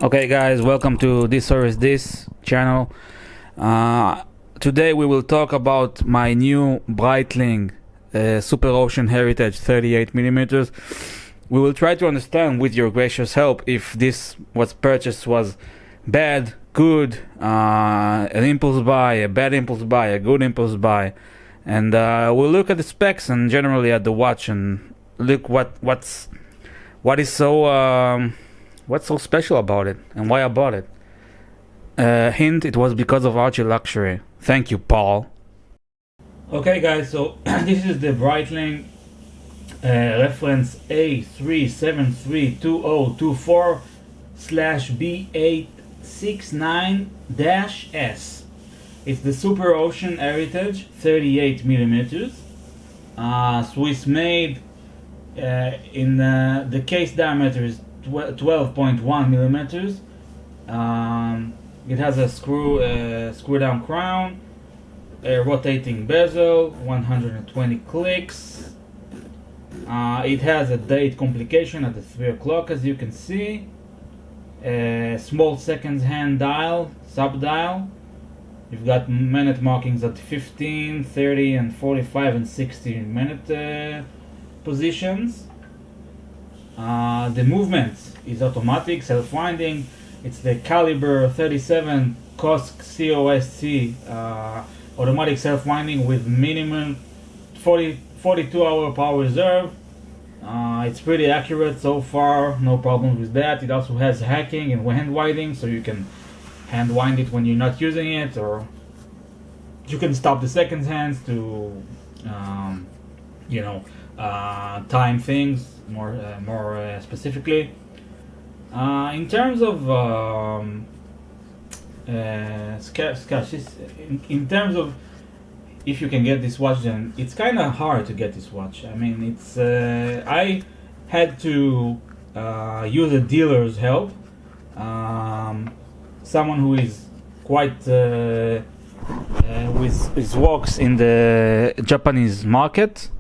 Okay guys, welcome to This Service This channel. Today we will talk about my new Breitling Superocean Heritage 38mm. We will try to understand with your gracious help if this was purchased was bad, good, an impulse buy, a bad impulse buy, a good impulse buy, and we'll look at the specs and generally at the watch and look what is so what's so special about it and why I bought it. Hint, it was because of Archie luxury. Thank you, Paul. Okay guys, so this is the Breitling reference A37320/B869-S. It's the Superocean Heritage 38mm, Swiss made. In the case diameter is 12.1 millimeters. It has a screw down crown, a rotating bezel, 120 clicks. It has a date complication at the 3 o'clock, as you can see. A small seconds hand dial, sub dial. You've got minute markings at 15, 30, and 45 and 60 minute positions. The movement is automatic, self-winding. It's the caliber 37 COSC automatic self-winding with minimum 42-hour power reserve. It's pretty accurate so far, no problems with that. It also has hacking and hand winding, so you can hand wind it when you're not using it, or you can stop the seconds hands to time things more specifically. In terms of in terms of if you can get this watch, then it's kind of hard to get this watch. I mean, it's I had to use a dealer's help, someone who is quite with his works in the Japanese market,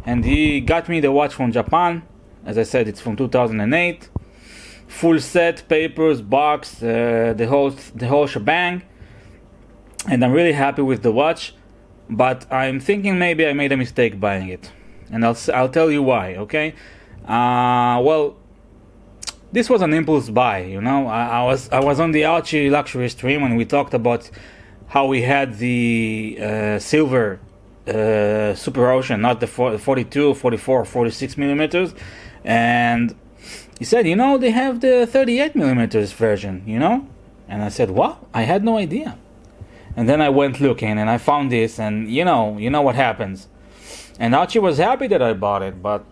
and he got me the watch from Japan. As I said, it's from 2008. Full set, papers, box, the whole shebang, and I'm really happy with the watch. But I'm thinking maybe I made a mistake buying it, and I'll tell you why. Okay, well, this was an impulse buy. You know, I was on the Archie luxury stream and we talked about how we had the silver Superocean, not the 42, 44, 46 millimeters, and he said, you know, they have the 38 millimeters version, you know? And I said, what? I had no idea. And then I went looking and I found this, and you know what happens. And Archie was happy that I bought it, but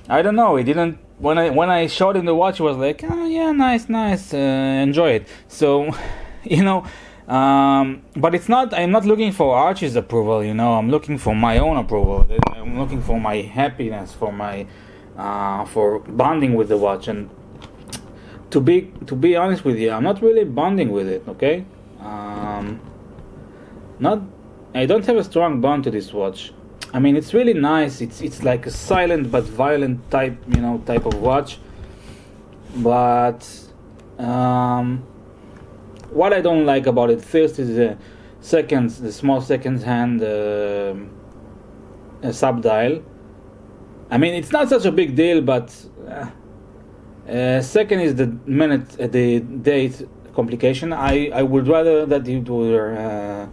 I don't know, he didn't, when I showed him the watch, he was like, oh yeah, nice, enjoy it. So, you know, but it's not, I'm not looking for Archie's approval, you know, I'm looking for my own approval. I'm looking for my happiness, for my for bonding with the watch. And to be honest with you, I'm not really bonding with it. Okay, I don't have a strong bond to this watch. I mean, it's really nice. It's like a silent but violent type of watch. But what I don't like about it first is the small seconds hand sub dial. I mean, it's not such a big deal, but second is the the date complication. I would rather that it were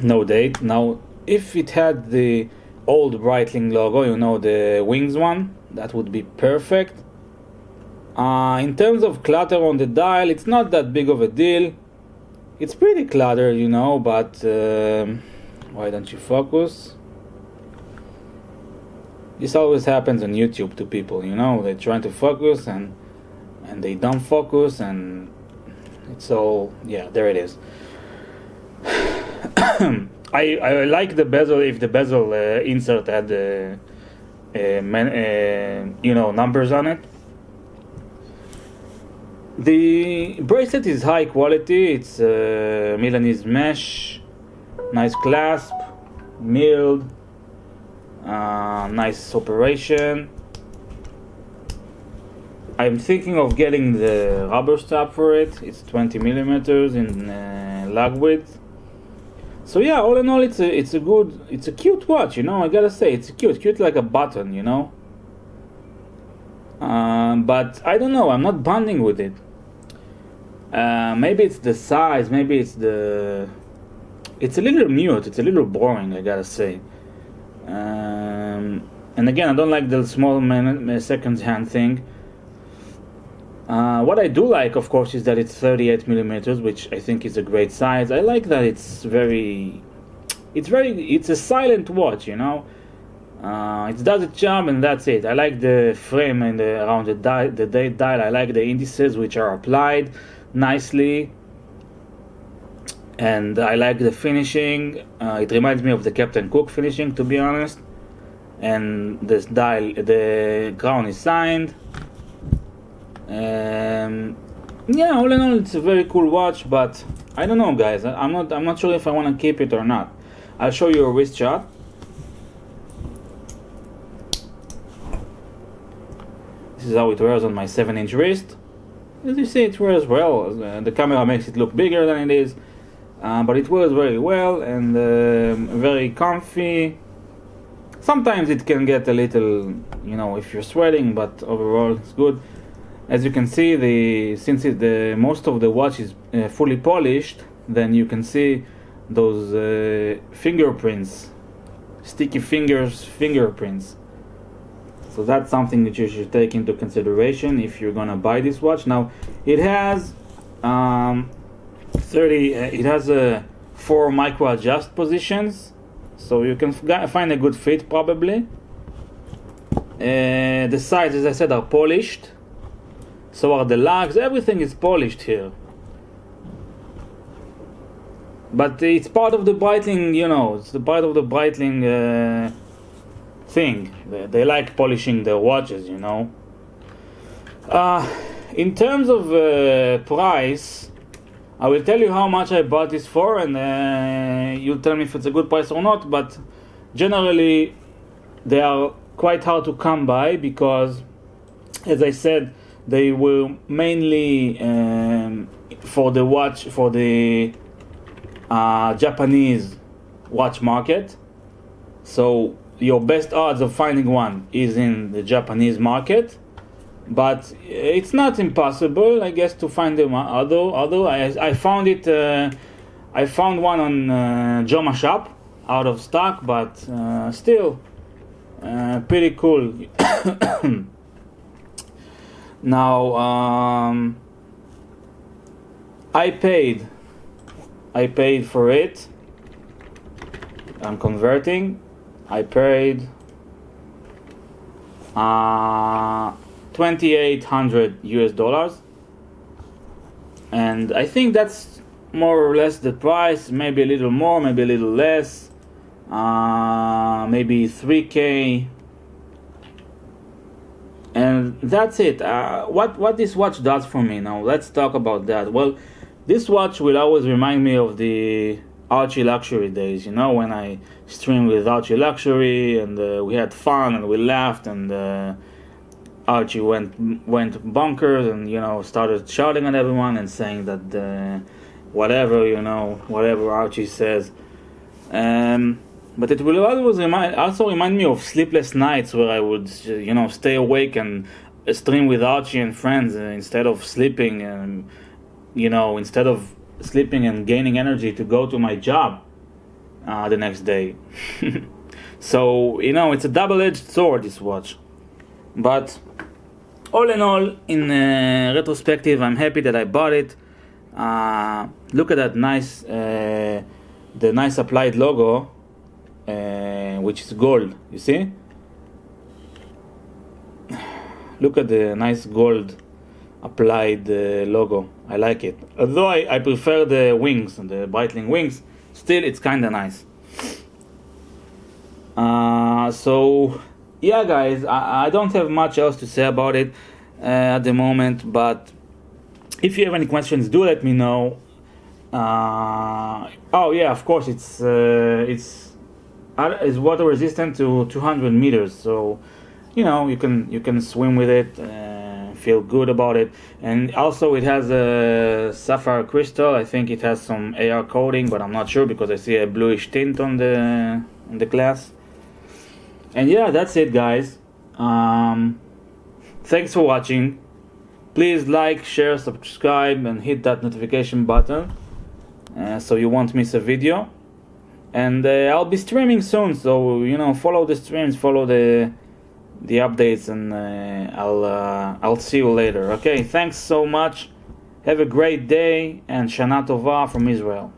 no date. Now, if it had the old Breitling logo, you know, the wings one, that would be perfect. In terms of clutter on the dial, it's not that big of a deal. It's pretty cluttered, you know, but why don't you focus? This always happens on YouTube to people, you know, they're trying to focus and they don't focus, and it's all, yeah, there it is. I like the bezel if the bezel insert had numbers on it. The bracelet is high quality. It's Milanese mesh, nice clasp, milled. Nice operation. I'm thinking of getting the rubber strap for it. It's 20 millimeters in lug width. So yeah, all in all, it's a cute watch, you know. I gotta say, it's cute like a button, you know. But I don't know. I'm not bonding with it. Maybe it's the size. Maybe it's a little mute. It's a little boring, I gotta say. And again, I don't like the small second-hand thing. What I do like, of course, is that it's 38 millimeters, which I think is a great size. I like that it's a silent watch, you know. It does its job and that's it. I like the frame and around the date dial. I like the indices which are applied nicely, and I like the finishing. It reminds me of the Captain Cook finishing, to be honest. And this dial, the crown is signed. Yeah, all in all, it's a very cool watch, but I don't know, guys. I'm not sure if I want to keep it or not. I'll show you a wrist shot. This is how it wears on my 7-inch wrist. As you see, it wears well. The camera makes it look bigger than it is, but it wears very well and very comfy. Sometimes it can get a little, you know, if you're sweating, but overall it's good. As you can see, since most of the watch is fully polished, then you can see those fingerprints, sticky fingerprints. So that's something that you should take into consideration if you're gonna buy this watch. Now, it has 4 micro adjust positions, so you can find a good fit probably. The sides, as I said, are polished. So are the lugs. Everything is polished here. But it's part of the Breitling, you know. It's the part of the Breitling thing. They like polishing their watches, you know. In terms of price, I will tell you how much I bought this for, and you'll tell me if it's a good price or not. But generally, they are quite hard to come by because, as I said, they were mainly for the Japanese watch market. So your best odds of finding one is in the Japanese market, but it's not impossible, I guess, to find them. Although I found it, I found one on Joma Shop out of stock, but still pretty cool. Now, I paid for it. I'm converting. I paid $2,800, and I think that's more or less the price. Maybe a little more, maybe a little less. Maybe $3,000. And that's it. What this watch does for me now, let's talk about that. Well, this watch will always remind me of the Archie Luxury days, you know, when I streamed with Archie Luxury and we had fun and we laughed, and Archie went bonkers and, you know, started shouting at everyone and saying that whatever Archie says. But it will always remind me of sleepless nights where I would, you know, stay awake and stream with Archie and friends instead of sleeping, and, you know, instead of sleeping and gaining energy to go to my job the next day. So, you know, it's a double-edged sword, this watch. But all in all, in retrospective, I'm happy that I bought it. Look at that nice, the nice applied logo. Which is gold, you see? Look at the nice gold applied logo. I like it. Although I prefer the wings, the Breitling wings, still it's kind of nice. So, yeah, guys, I don't have much else to say about it at the moment, but if you have any questions, do let me know. Oh yeah, of course, it's water resistant to 200 meters, so you know you can swim with it feel good about it. And also it has a sapphire crystal. I think it has some AR coating, but I'm not sure because I see a bluish tint on the glass. And yeah, that's it, guys. Thanks for watching. Please like, share, subscribe, and hit that notification button so you won't miss a video. And I'll be streaming soon, so follow the streams, follow the updates, and I'll see you later. Okay, thanks so much. Have a great day, and Shana Tova from Israel.